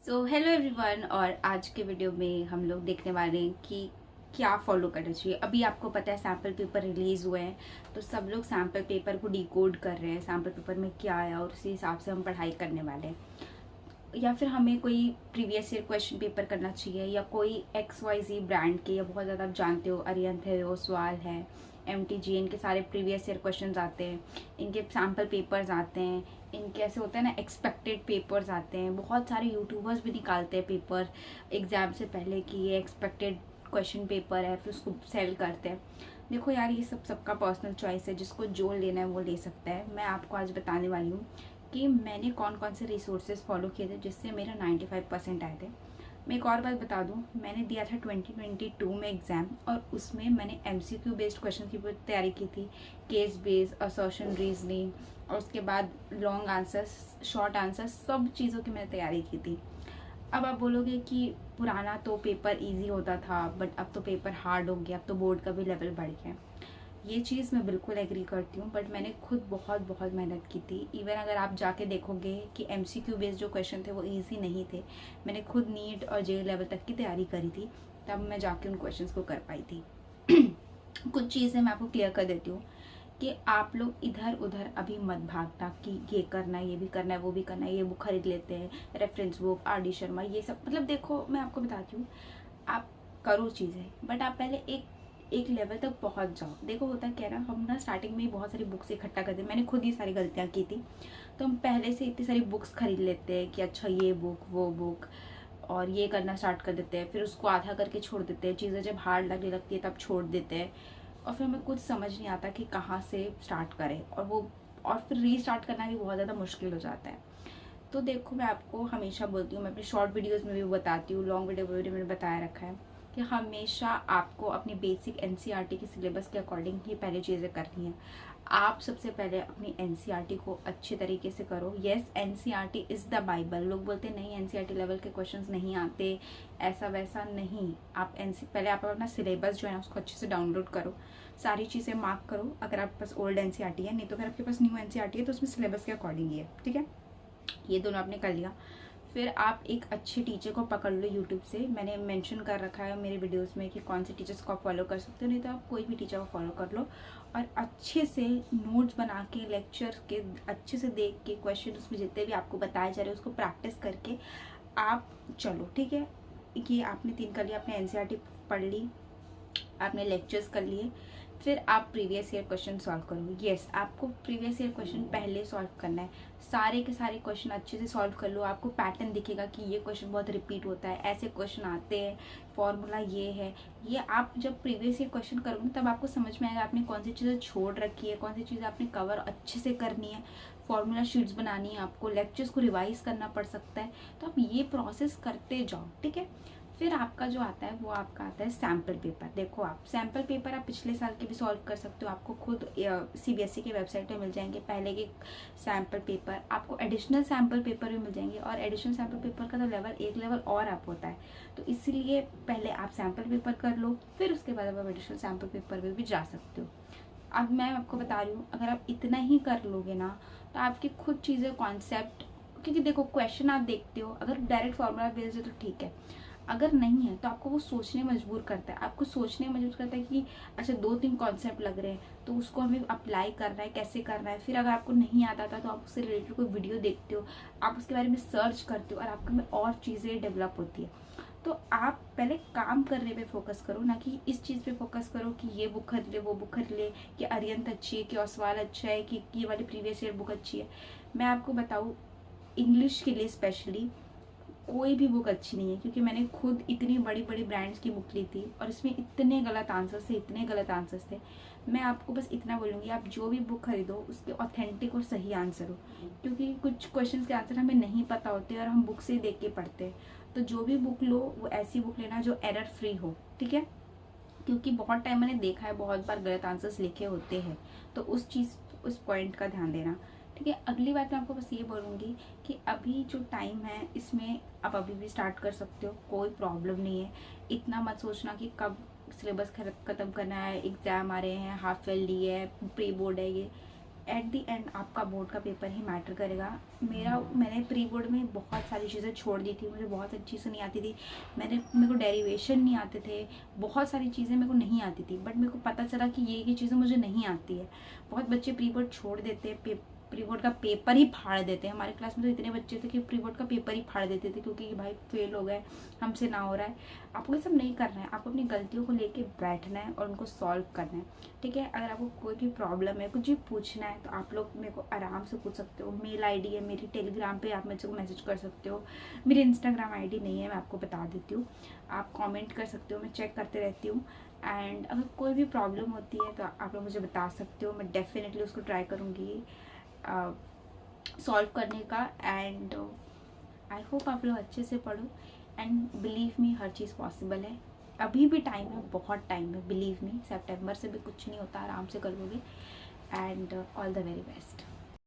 So hello everyone. और आज के वीडियो में हम लोग देखने वाले हैं कि क्या फॉलो करना चाहिए। अभी आपको पता है सैम्पल पेपर रिलीज हुए हैं, तो सब लोग सैम्पल पेपर को डिकोड कर रहे हैं, सैम्पल पेपर में क्या आया और उसी हिसाब से हम पढ़ाई करने वाले हैं। या फिर हमें कोई प्रीवियस ईयर क्वेश्चन पेपर करना चाहिए, या कोई XYZ ब्रांड के, या बहुत ज़्यादा आप जानते हो अरिहंत है, ओसवाल है, MTG, इनके सारे प्रीवियस ईयर क्वेश्चन आते हैं, इनके सैम्पल पेपर्स आते हैं, इनके ऐसे होते हैं ना एक्सपेक्टेड पेपर्स आते हैं। बहुत सारे यूट्यूबर्स भी निकालते हैं पेपर एग्जाम से पहले कि ये एक्सपेक्टेड क्वेश्चन पेपर है, फिर उसको सेल करते हैं। देखो यार, ये सब सबका पर्सनल चॉइस है, जिसको जो लेना है वो ले सकता है। मैं आपको आज बताने वाली हूँ कि मैंने कौन कौन से रिसोर्सेज फॉलो किए थे जिससे मेरा 95% आए थे। मैं एक और बात बता दूं, मैंने दिया था 2022 में एग्ज़ाम, और उसमें मैंने MCQ बेस्ड क्वेश्चन की तैयारी की थी, केस बेस्ड, असर्शन, रीजनिंग, और उसके बाद लॉन्ग आंसर्स, शॉर्ट आंसर्स, सब चीज़ों की मैंने तैयारी की थी। अब आप बोलोगे कि पुराना तो पेपर इजी होता था, बट अब तो पेपर हार्ड हो गया, अब तो बोर्ड का भी लेवल बढ़ गया। ये चीज़ मैं बिल्कुल एग्री करती हूँ, बट मैंने खुद बहुत बहुत मेहनत की थी। इवन अगर आप जाके देखोगे कि MCQ बेस्ड जो क्वेश्चन थे वो इजी नहीं थे, मैंने खुद नीट और JEE लेवल तक की तैयारी करी थी, तब मैं जाके उन क्वेश्चंस को कर पाई थी। कुछ चीज़ें मैं आपको क्लियर कर देती हूँ कि आप लोग इधर उधर अभी मत भागना कि ये करना है, ये भी करना है, वो भी करना है, ये बुक खरीद लेते हैं, रेफरेंस बुक, RD शर्मा, ये सब। मतलब देखो, मैं आपको बताती हूँ, आप करो चीज़ें, बट आप पहले एक एक लेवल तक पहुंच जाओ। देखो होता क्या ना, हम ना स्टार्टिंग में ही बहुत सारी बुक्स इकट्ठा करते हैं। मैंने खुद ही सारी गलतियां की थी। तो हम पहले से इतनी सारी बुक्स खरीद लेते हैं कि अच्छा ये बुक, वो बुक, और ये करना स्टार्ट कर देते हैं, फिर उसको आधा करके छोड़ देते हैं। चीज़ें जब हार्ड लगने लगती है तब छोड़ देते हैं, और फिर हमें कुछ समझ नहीं आता कि कहाँ से स्टार्ट करें, और फिर रीस्टार्ट करना भी बहुत ज़्यादा मुश्किल हो जाता है। तो देखो, मैं आपको हमेशा बोलती हूँ, मैं अपनी शॉर्ट वीडियोस में भी बताती हूँ, लॉन्ग वीडियो में भी मैंने बताया रखा है कि हमेशा आपको अपनी बेसिक NCERT की सिलेबस के अकॉर्डिंग ही पहले चीज़ें करनी है। आप सबसे पहले अपनी NCERT को अच्छे तरीके से करो। Yes, NCERT is the Bible. लोग बोलते नहीं NCERT लेवल के क्वेश्चंस नहीं आते, ऐसा वैसा नहीं। आप पहले आप अपना सिलेबस जो है ना उसको अच्छे से डाउनलोड करो, सारी चीज़ें मार्क करो। अगर आपके पास ओल्ड NCERT है, नहीं तो अगर आपके पास न्यू NCERT है तो उसमें सिलेबस के अकॉर्डिंग ही है, ठीक है। ये दोनों आपने कर लिया। फिर आप एक अच्छे टीचर को पकड़ लो यूट्यूब से। मैंने मेंशन कर रखा है मेरे वीडियोस में कि कौन से टीचर्स को आप फॉलो कर सकते हो, नहीं तो आप कोई भी टीचर को फॉलो कर लो, और अच्छे से नोट्स बना के, लेक्चर के अच्छे से देख के, क्वेश्चन उसमें जितने भी आपको बताए जा रहे हैं उसको प्रैक्टिस करके आप चलो, ठीक है। ये आपने 3 कर लिया, आपने NCERT पढ़ ली, आपने लेक्चर्स कर लिए, फिर आप प्रीवियस ईयर क्वेश्चन सॉल्व करो। यस, आपको प्रीवियस ईयर क्वेश्चन पहले सॉल्व करना है। सारे के सारे क्वेश्चन अच्छे से सॉल्व कर लो। आपको पैटर्न दिखेगा कि ये क्वेश्चन बहुत रिपीट होता है, ऐसे क्वेश्चन आते हैं, फॉर्मूला ये है। ये आप जब प्रीवियस ईयर क्वेश्चन करोगे तब आपको समझ में आएगा आपने कौन सी चीज़ें छोड़ रखी है, कौन सी चीज़ें आपने कवर अच्छे से करनी है, फॉर्मूला शीट्स बनानी है, आपको लेक्चर्स को रिवाइज करना पड़ सकता है। तो आप ये प्रोसेस करते जाओ, ठीक है। फिर आपका जो आता है वो आपका आता है सैम्पल पेपर। देखो, आप सैम्पल पेपर आप पिछले साल के भी सॉल्व कर सकते हो, आपको खुद CBSE की वेबसाइट पे मिल जाएंगे पहले के सैम्पल पेपर। आपको एडिशनल सैम्पल पेपर भी मिल जाएंगे, और एडिशनल सैम्पल पेपर का तो एक लेवल और आप होता है। तो इसलिए पहले आप सैम्पल पेपर कर लो, फिर उसके बाद आप एडिशनल सैम्पल पेपर में भी जा सकते हो। अब मैं आपको बता रही हूँ, अगर आप इतना ही कर लोगे ना तो आपकी खुद चीज़ें, कॉन्सेप्ट, क्योंकि देखो क्वेश्चन आप देखते हो, अगर डायरेक्ट फॉर्मूला बेस्ड है तो ठीक है, अगर नहीं है तो आपको वो सोचने मजबूर करता है। आपको सोचने मजबूर करता है कि अच्छा 2-3 कॉन्सेप्ट लग रहे हैं तो उसको हमें अप्लाई करना है, कैसे करना है। फिर अगर आपको नहीं आता था तो आप उससे रिलेटेड कोई वीडियो देखते हो, आप उसके बारे में सर्च करते हो, और आपके में और चीज़ें डेवलप होती है। तो आप पहले काम करने पे फोकस करो, ना कि इस चीज़ पे फोकस करो कि ये बुक खरीद ले, वो बुक खरीद ले, कि अरिहंत अच्छी है, कि ओसवाल अच्छा है, कि ये वाली प्रीवियस ईयर बुक अच्छी है। मैं आपको बताऊँ, इंग्लिश के लिए स्पेशली कोई भी बुक अच्छी नहीं है, क्योंकि मैंने खुद इतनी बड़ी बड़ी ब्रांड्स की बुक ली थी और इसमें इतने गलत आंसर्स थे, इतने गलत आंसर्स थे। मैं आपको बस इतना बोलूँगी, आप जो भी बुक खरीदो उसके ऑथेंटिक और सही आंसर हो, क्योंकि कुछ क्वेश्चंस के आंसर हमें नहीं पता होते और हम बुक से ही देख के पढ़ते हैं। तो जो भी बुक लो वो ऐसी बुक लेना जो एरर फ्री हो, ठीक है। क्योंकि बहुत टाइम मैंने देखा है, बहुत बार गलत आंसर्स लिखे होते हैं, तो उस पॉइंट का ध्यान देना, ठीक है। अगली बात मैं आपको बस ये बोलूँगी कि अभी जो टाइम है इसमें आप अभी भी स्टार्ट कर सकते हो, कोई प्रॉब्लम नहीं है। इतना मत सोचना कि कब सिलेबस खत्म करना है, एग्ज़ाम आ रहे हैं, हाफ ईयरली है, प्री बोर्ड है, ये एट दी एंड आपका बोर्ड का पेपर ही मैटर करेगा। मैंने प्री बोर्ड में बहुत सारी चीज़ें छोड़ दी थी, मुझे बहुत अच्छी से नहीं आती थी। मेरे को डेरिवेशन नहीं आते थे, बहुत सारी चीज़ें मेरे को नहीं आती थी, बट मेरे को पता चला कि ये चीज़ें मुझे नहीं आती है। बहुत बच्चे प्री बोर्ड छोड़ देते हैं, प्री बोर्ड का पेपर ही फाड़ देते हैं। हमारे क्लास में तो इतने बच्चे थे कि प्री बोर्ड का पेपर ही फाड़ देते थे, क्योंकि भाई फेल हो गए, हमसे ना हो रहा है। आपको ये सब नहीं करना है, आपको अपनी गलतियों को लेके बैठना है और उनको सॉल्व करना है, ठीक है। अगर आपको कोई भी प्रॉब्लम है, कुछ भी पूछना है, तो आप लोग मेरे को आराम से पूछ सकते हो। मेल आईडी है मेरी, टेलीग्राम पे आप मुझे मैसेज कर सकते हो। मेरी इंस्टाग्राम आईडी नहीं है, मैं आपको बता देती हूँ। आप कमेंट कर सकते हो, मैं चेक करते रहती हूँ। एंड अगर कोई भी प्रॉब्लम होती है तो आप लोग मुझे बता सकते हो, मैं डेफिनेटली उसको ट्राई करूँगी सॉल्व करने का। एंड आई होप आप लोग अच्छे से पढ़ो and believe me, her cheese possible है। अभी भी टाइम है, बहुत टाइम है, बिलीव मी। सितंबर से भी कुछ नहीं होता, आराम से कर लोगे। And all the very best.